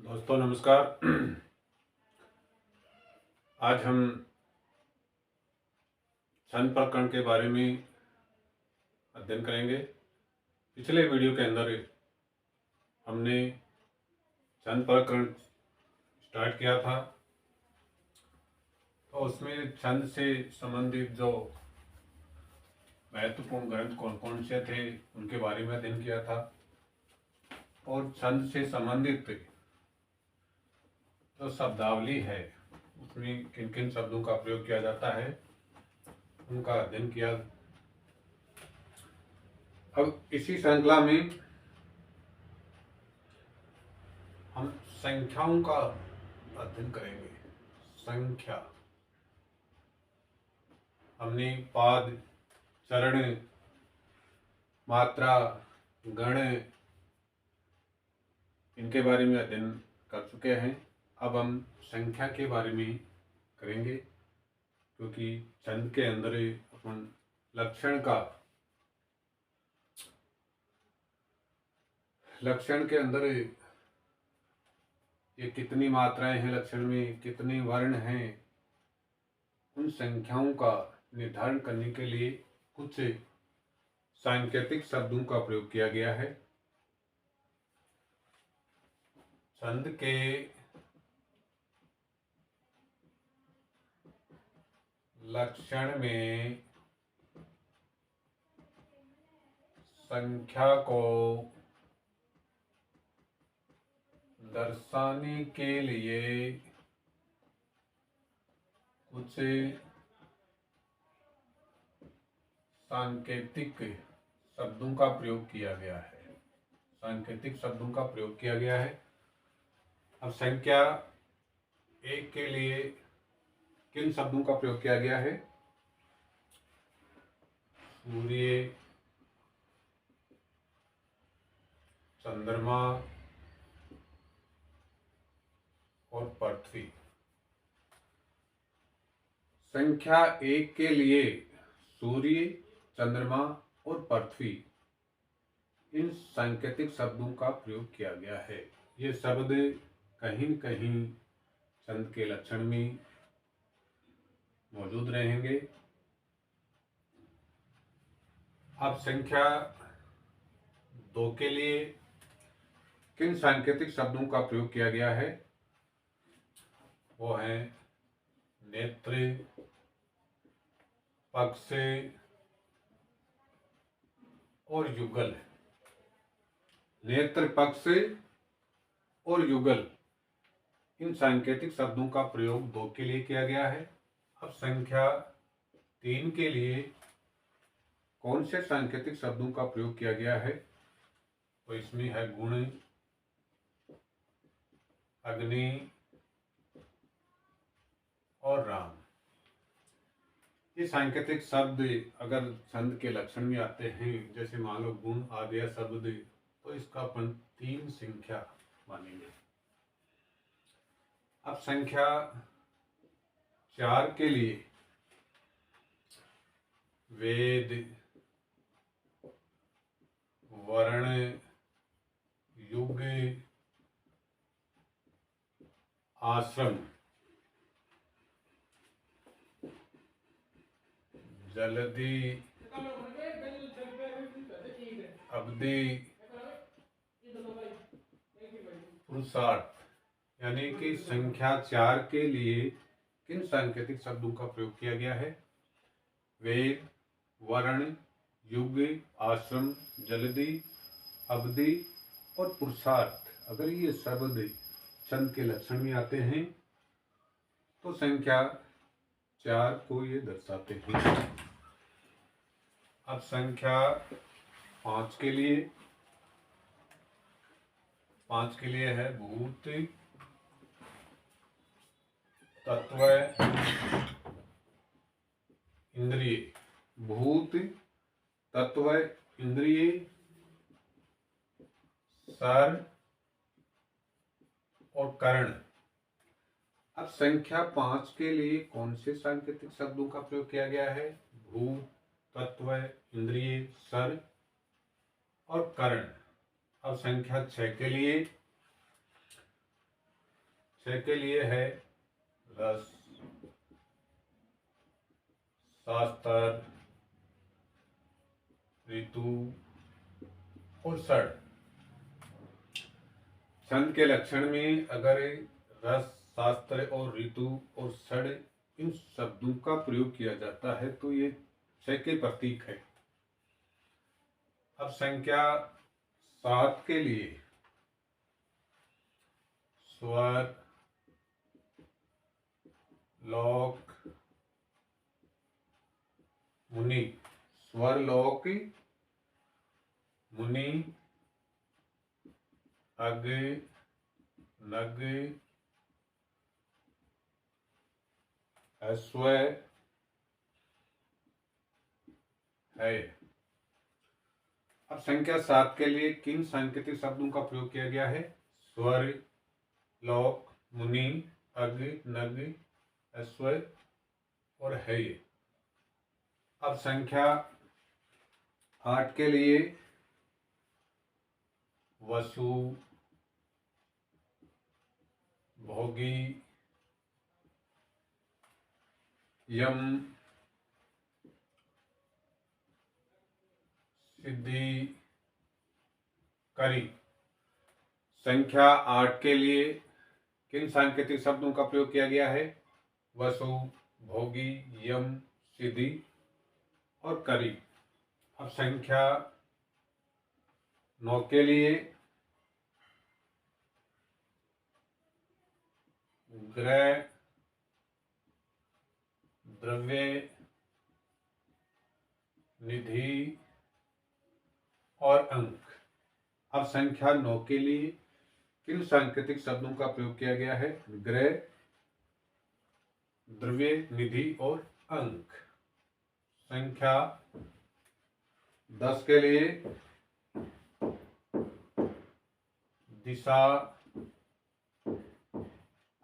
दोस्तों नमस्कार। आज हम छंद प्रकरण के बारे में अध्ययन करेंगे। पिछले वीडियो के अंदर हमने छंद प्रकरण स्टार्ट किया था, तो उसमें छंद से संबंधित जो महत्वपूर्ण ग्रंथ कौन कौन से थे उनके बारे में अध्ययन किया था, और छंद से संबंधित जो शब्दावली है उसमें किन किन शब्दों का प्रयोग किया जाता है उनका अध्ययन किया। अब इसी श्रृंखला में हम संख्याओं का अध्ययन करेंगे। संख्या हमने पाद, चरण, मात्रा, गण इनके बारे में अध्ययन कर चुके हैं। अब हम संख्या के बारे में करेंगे, क्योंकि छंद के अंदर अपन लक्षण के अंदर ये कितनी मात्राएं हैं, लक्षण में कितने वर्ण हैं, उन संख्याओं का निर्धारण करने के लिए कुछ सांकेतिक शब्दों का प्रयोग किया गया है। छंद के लक्षण में संख्या को दर्शाने के लिए कुछ सांकेतिक शब्दों का प्रयोग किया गया है। सांकेतिक शब्दों का प्रयोग किया गया है। अब संख्या एक के लिए किन शब्दों का प्रयोग किया गया है? सूर्य, चंद्रमा और पृथ्वी। संख्या एक के लिए सूर्य, चंद्रमा और पृथ्वी, इन सांकेतिक शब्दों का प्रयोग किया गया है। ये शब्द कहीं न कहीं छंद के लक्षण में मौजूद रहेंगे। अब संख्या दो के लिए किन सांकेतिक शब्दों का प्रयोग किया गया है? वो है नेत्र, पक्ष और युगल। नेत्र, पक्ष और युगल, इन सांकेतिक शब्दों का प्रयोग दो के लिए किया गया है। अब संख्या तीन के लिए कौन से सांकेतिक शब्दों का प्रयोग किया गया है? तो इसमें है गुण, अग्नि और राम। ये सांकेतिक शब्द अगर छंद के लक्षण में आते हैं, जैसे मान लो गुण आ गया शब्द, तो इसका अपन तीन संख्या मानेंगे। अब संख्या चार के लिए वेद, वर्ण, युग, आश्रम, जल्दी, अवधि, पुरुषार्थ, यानी कि संख्या चार के लिए किन सांकेतिक शब्दों का प्रयोग किया गया है? वेद, वर्ण, युग, आश्रम, जल्दी, अवधि और पुरुषार्थ। अगर ये शब्द छंद के लक्षण में आते हैं तो संख्या चार को ये दर्शाते हैं। अब संख्या पांच के लिए है भूत, तत्व, इंद्रिय। भूत, तत्व, इंद्रिय, सर और कर्ण। अब संख्या पांच के लिए कौन से सांकेतिक शब्दों का प्रयोग किया गया है? भूत, तत्व, इंद्रिय, सर और कर्ण। अब संख्या छह के लिए 6 के लिए है रस, शास्त्र, ऋतु और षड। छंद के लक्षण में अगर रस, शास्त्र और ऋतु और षड इन शब्दों का प्रयोग किया जाता है तो ये 6 के प्रतीक है। अब संख्या 7 के लिए स्वर, लोक, मुनि, स्वर, लोक, मुनि, अग, नग, अश्व, है। अब संख्या 7 के लिए किन सांकेतिक शब्दों का प्रयोग किया गया है? स्वर, लोक, मुनि, अग, नग, अश्व और है। अब संख्या 8 के लिए वसु, भोगी, यम, सिद्धि, करी। संख्या 8 के लिए किन सांकेतिक शब्दों का प्रयोग किया गया है? वसु, भोगी, यम, सिद्धि और करी। अब संख्या 9 के लिए ग्रह, द्रव्य, निधि और अंक। अब संख्या 9 के लिए किन सांकेतिक शब्दों का प्रयोग किया गया है? ग्रह, द्रव्य, निधि और अंक। संख्या 10 के लिए दिशा,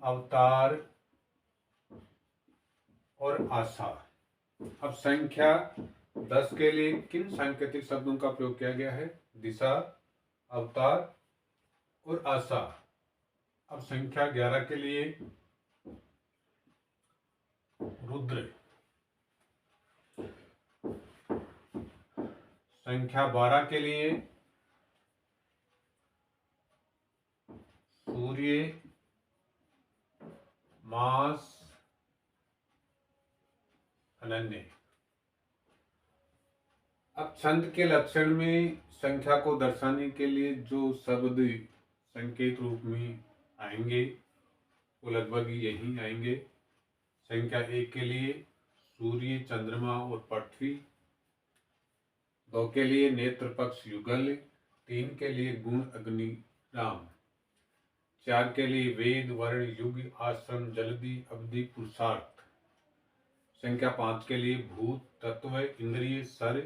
अवतार और आशा। अब संख्या 10 के लिए किन सांकेतिक शब्दों का प्रयोग किया गया है? दिशा, अवतार और आशा। अब संख्या 11 के लिए रुद्र, संख्या 12 के लिए सूर्य, मास, अनन्य। अब छंद के लक्षण में संख्या को दर्शाने के लिए जो शब्द संकेत रूप में आएंगे वो लगभग यही आएंगे। संख्या 1 के लिए सूर्य, चंद्रमा और पृथ्वी। 2 के लिए नेत्र, पक्ष, युगल। 3 के लिए गुण, अग्नि, राम। 4 के लिए वेद, वर्ण, युग, आश्रम, जल्दी, अवधि, पुरुषार्थ। संख्या 5 के लिए भूत, तत्व, इंद्रिय, सर,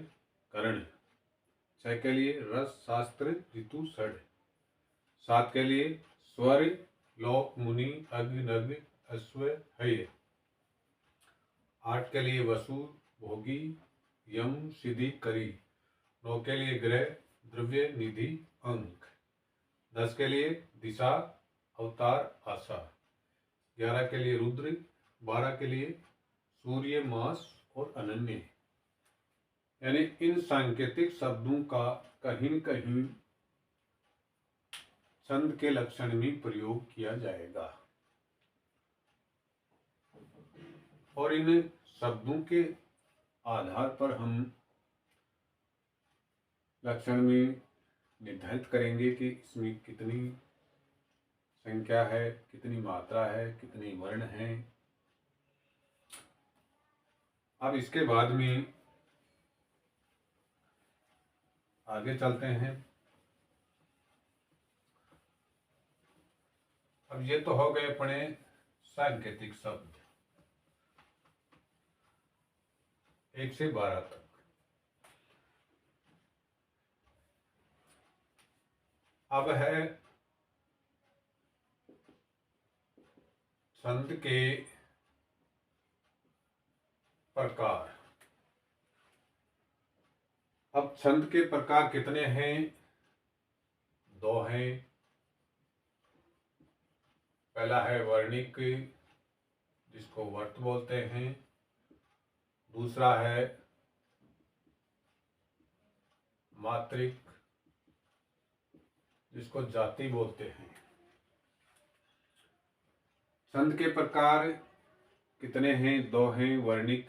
करण। 6 के लिए रस, शास्त्र, ऋतु, षड। 7 के लिए स्वर, लोक, मुनि, अग, नग, अश्व, है। 8 के लिए वसु, भोगी, यम, सिद्धि, करी। 9 के लिए ग्रह, द्रव्य, निधि, अंक। 10 के लिए दिशा, अवतार, आशा। 11 के लिए रुद्र। 12 के लिए सूर्य, मास और अनन्य। यानी इन सांकेतिक शब्दों का कहीं न कहीं छंद के लक्षण में प्रयोग किया जाएगा और इन शब्दों के आधार पर हम लक्षण में निर्धारित करेंगे कि इसमें कितनी संख्या है, कितनी मात्रा है, कितने वर्ण हैं। अब इसके बाद में आगे चलते हैं। अब ये तो हो गए अपने सांकेतिक शब्द 1 से 12 तक। अब है छंद के प्रकार। अब छंद के प्रकार कितने हैं? 2 हैं। पहला है वर्णिक, जिसको वर्त बोलते हैं। दूसरा है मात्रिक, जिसको जाति बोलते हैं। छंद के प्रकार कितने हैं? 2 हैं। वर्णिक,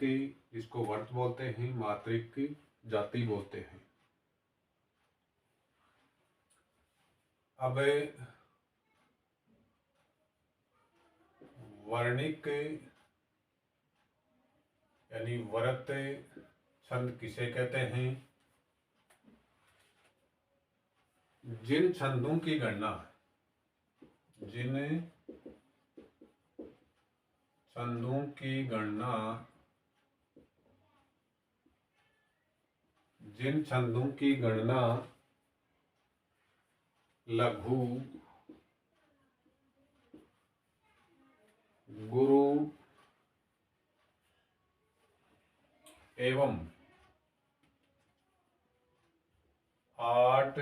जिसको वर्त बोलते हैं, मात्रिक, जाति बोलते हैं। अब वर्णिक यानी वरत छंद किसे कहते हैं? जिन छंदों की गणना लघु, गुरु एवं 8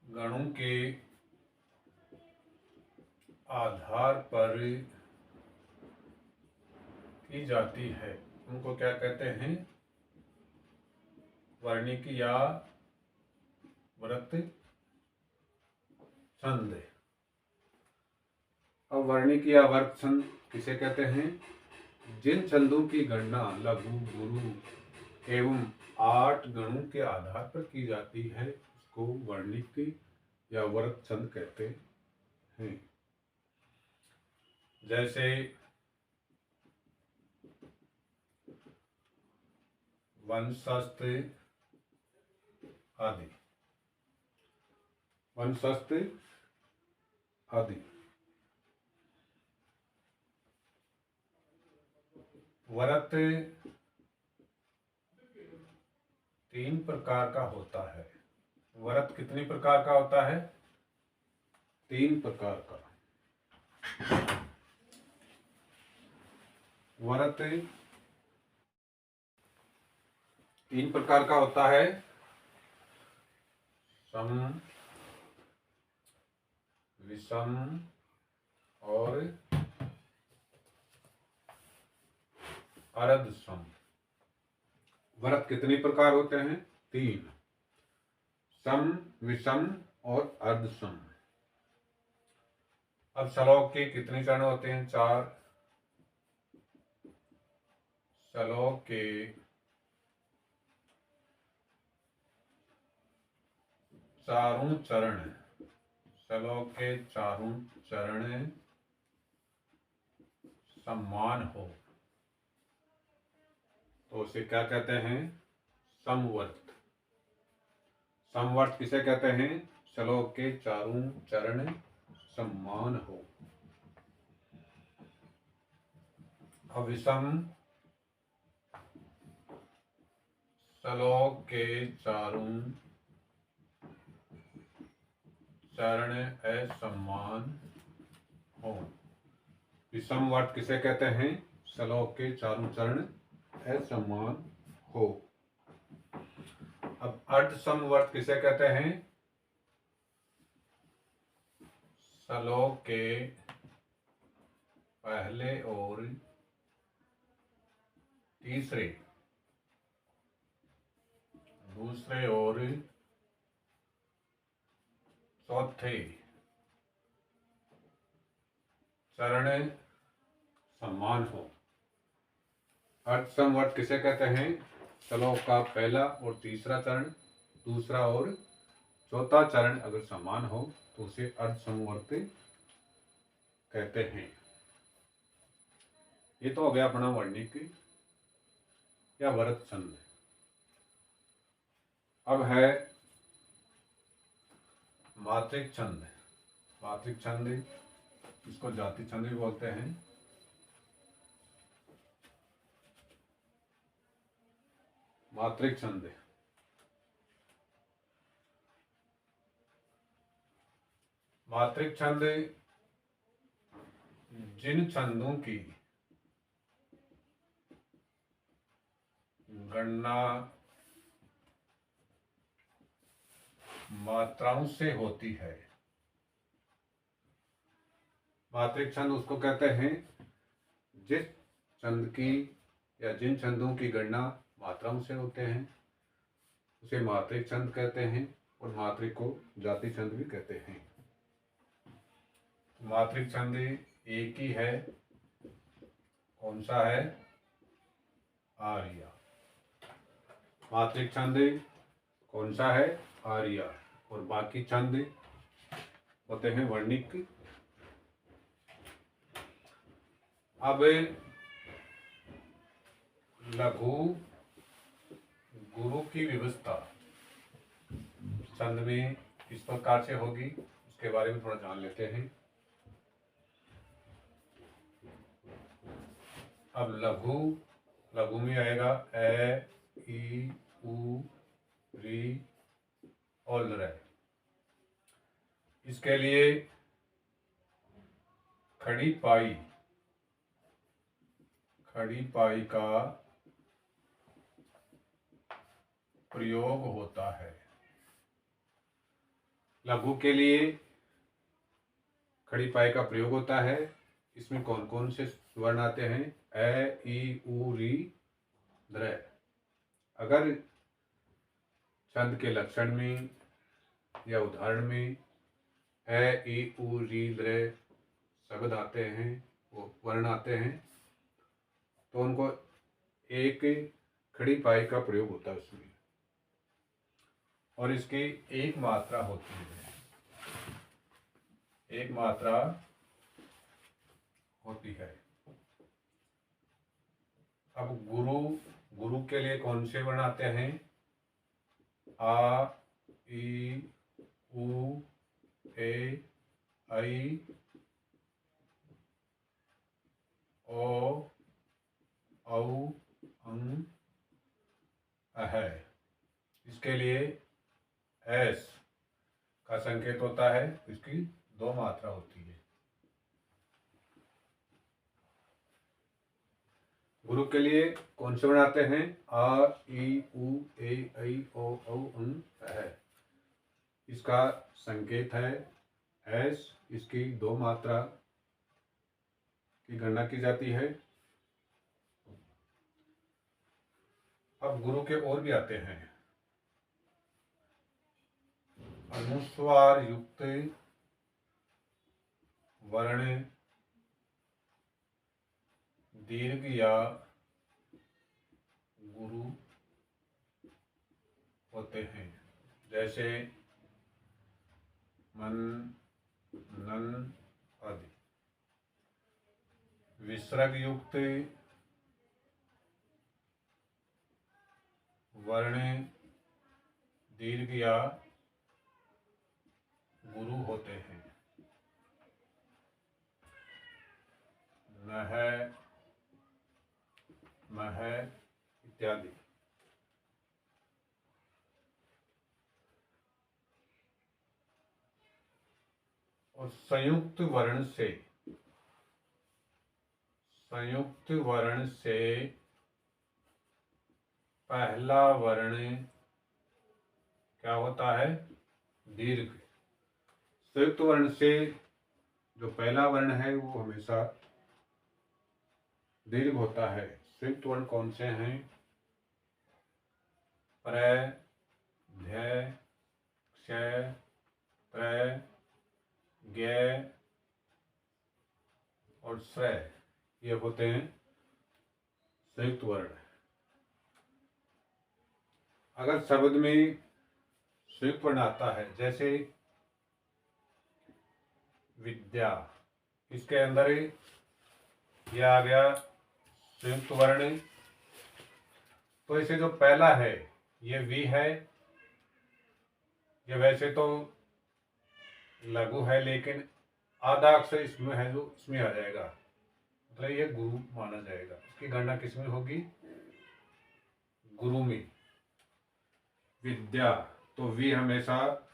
गणों के आधार पर की जाती है, उनको क्या कहते हैं? वर्णिक या वृत्त छंद। अब वर्णिक या वर्त छंद किसे कहते हैं? जिन छंदों की गणना लघु, गुरु एवं 8 गणों के आधार पर की जाती है, उसको वर्णिक या वर्त छंद कहते हैं। जैसे वंशस्थ आदि। वंशस्थ आदि। वरत 3 प्रकार का होता है। वरत कितनी प्रकार का होता है? 3 प्रकार का। वरत 3 प्रकार का होता है। सम, विषम और अर्धसम। वरत कितने प्रकार होते हैं? 3। सम, विषम और अर्धसम। अब श्लोक के कितने चरण होते हैं? 4। श्लोक के 4 चरण, श्लोक के 4 चरण समान हो तो उसे क्या कहते हैं? समवर्त। समवर्त किसे कहते हैं? श्लोक के 4 चरण समान हो। अविषम, श्लोक के 4 चरण असमान हो। विषम वर्त किसे कहते हैं? श्लोक के 4 चरण असमान हो। अब अर्धसम वर्त किसे कहते हैं? श्लोक के पहले और तीसरे, दूसरे और चौथे चरण समान हो। अर्धसम वर्त किसे कहते हैं? श्लोक का पहला और तीसरा चरण, दूसरा और चौथा चरण अगर समान हो तो उसे अर्धसम वर्त कहते हैं। ये तो हो गया अपना वर्णिक या वरत छंद। अब है मात्रिक छंद। मात्रिक छंद, इसको जाति छंद भी बोलते हैं। मात्रिक छंद। मात्रिक छंद जिन छंदों की गणना मात्राओं से होती है, मात्रिक छंद उसको कहते हैं जिस छंद की या जिन छंदों की गणना मात्राओं से होते हैं उसे मात्रिक छंद कहते हैं, और मात्रिक को जाति छंद भी कहते हैं। मात्रिक छंद एक ही है, कौन सा है? आर्या। मात्रिक छंद कौन सा है? आर्या। और बाकी छंद होते हैं वर्णिक। अब लघु गुरु की व्यवस्था छंद में किस प्रकार से होगी उसके बारे में थोड़ा जान लेते हैं। अब लघु में आएगा ए, ई, उ, री और र। इसके लिए खड़ी पाई का प्रयोग होता है। लघु के लिए खड़ी पाई का प्रयोग होता है। इसमें कौन कौन से वर्ण आते हैं? ए, ई, उ, री, द्र। अगर छंद के लक्षण में या उदाहरण में ए, ई, उ, री, द्र शब्द आते हैं, वो वर्ण आते हैं, तो उनको एक खड़ी पाई का प्रयोग होता है उसमें, और इसकी एक मात्रा होती है, एक मात्रा होती है। अब गुरु के लिए कौन से वर्ण आते हैं? आ, ई, उ, ए, ऐ, ओ, औ, अं, अह। इसके लिए एस का संकेत होता है, इसकी दो मात्रा होती है। गुरु के लिए कौन से वर्ण आते हैं? आ, ई, उ, ए, ऐ, ओ, औ, अं, अह। इसका संकेत है एस। इसकी दो मात्रा की गणना की जाती है। अब गुरु के और भी आते हैं। अनुस्वार युक्त वर्ण दीर्घ या गुरु होते हैं, जैसे मन, नन आदि। विसर्ग युक्त वर्ण दीर्घ या गुरु होते हैं, नह, मह इत्यादि। और संयुक्त वर्ण से पहला वर्ण क्या होता है? दीर्घ। संयुक्त वर्ण से जो पहला वर्ण है वो हमेशा दीर्घ होता है। संयुक्त वर्ण कौन से हैं? प्र, ध्य, क्ष, त्र, ज्ञ और श्रय, ये होते हैं संयुक्त वर्ण। अगर शब्द में संयुक्त वर्ण आता है, जैसे विद्या, इसके अंदर ये आ गया संयुक्त वर्ण, तो इसे जो पहला है ये वी है। ये वैसे तो लघु है, लेकिन आधा अक्षर इसमें है जो इसमें आ जाएगा, मतलब ये गुरु माना जाएगा। इसकी गणना किसमें होगी? गुरु में। विद्या, तो वी हमेशा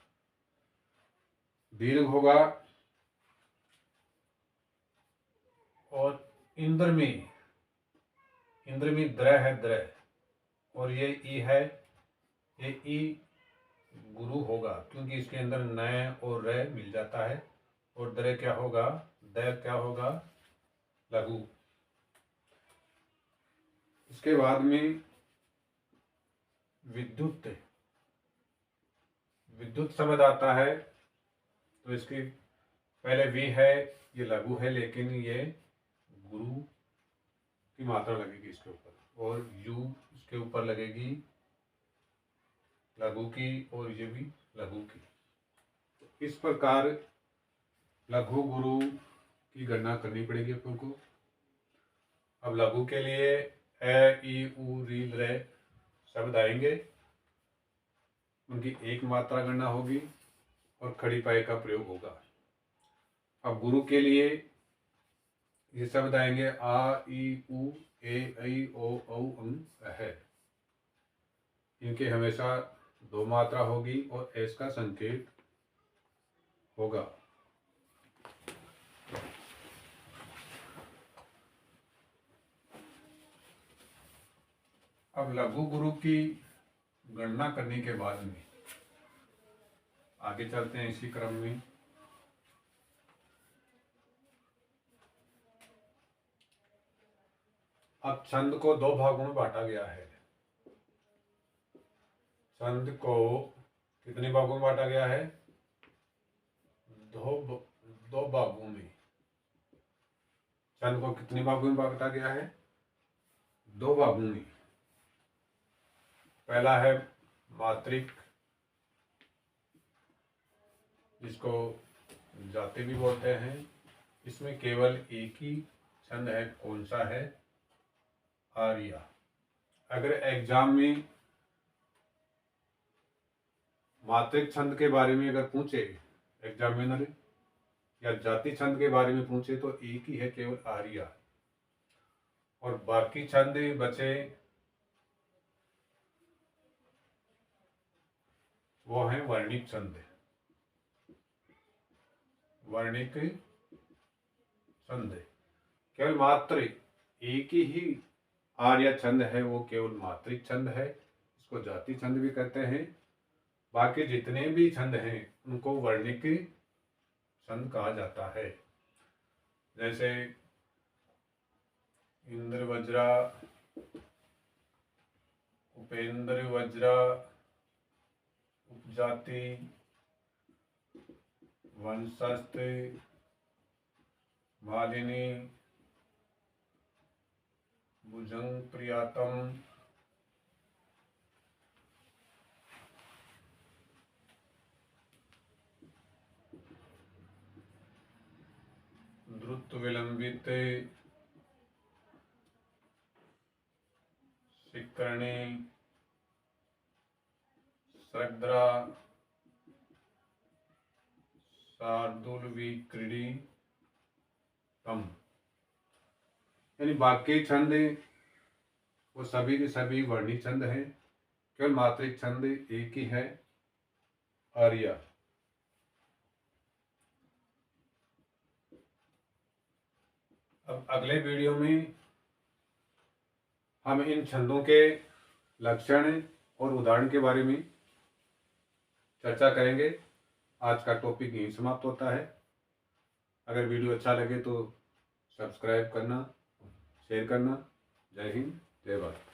दीर्घ होगा। और इंद्र में द्र है, द्र, और ये ई है, ये ई गुरु होगा, क्योंकि इसके अंदर नय और र मिल जाता है, और द्र क्या होगा? द क्या होगा? लघु। इसके बाद में विद्युत, विद्युत शब्द आता है तो इसकी पहले वी है, ये लघु है लेकिन ये गुरु की मात्रा लगेगी इसके ऊपर, और यू इसके ऊपर लगेगी लघु की, और ये भी लघु की। तो इस प्रकार लघु गुरु की गणना करनी पड़ेगी अपन को। अब लघु के लिए ए ई उ री रे शब्द आएंगे, उनकी एक मात्रा गणना होगी और खड़ी पाए का प्रयोग होगा। अब गुरु के लिए ये शब्द आएंगे आ ई उ ए ऐ ओ औ अं अह। इनके हमेशा दो मात्रा होगी और एस का संकेत होगा। अब लघु गुरु की गणना करने के बाद में आगे चलते हैं इसी क्रम में। अब छंद को दो भागों में बांटा गया है। छंद को कितने भागों में बांटा गया है? दो भागों में। छंद को कितने भागों में बांटा गया है? दो भागों में। पहला है मात्रिक, जिसको जाति भी बोलते हैं। इसमें केवल एक ही छंद है, कौन सा है? आर्या। अगर एग्जाम में मात्रिक छंद के बारे में अगर पूछे एग्जामिनर, या जाति छंद के बारे में पूछे, तो एक ही है केवल आर्या, और बाकी छंद बचे वो है वर्णिक छंद। वर्णिक छंद केवल मात्र एक ही आर्य छंद है, वो केवल मात्रिक छंद है, इसको जाति छंद भी कहते हैं। बाकी जितने भी छंद हैं उनको वर्णिक छंद कहा जाता है। जैसे इंद्र वज्रा, उपेंद्र वज्रा, उपजाति, वंशस्थ, मालिनी, भुजंग प्रियातम, द्रुत विलंबित, शिकरणी, श्रद्धा, शार्दुल विक्रीडी कम। यानी बाकी छंद वो सभी के सभी वर्णिक छंद हैं, केवल मात्रिक छंद एक ही है, आर्या। अब अगले वीडियो में हम इन छंदों के लक्षण और उदाहरण के बारे में चर्चा करेंगे। आज का टॉपिक यहीं समाप्त होता है। अगर वीडियो अच्छा लगे तो सब्सक्राइब करना, शेयर करना। जय हिंद, जय भारत।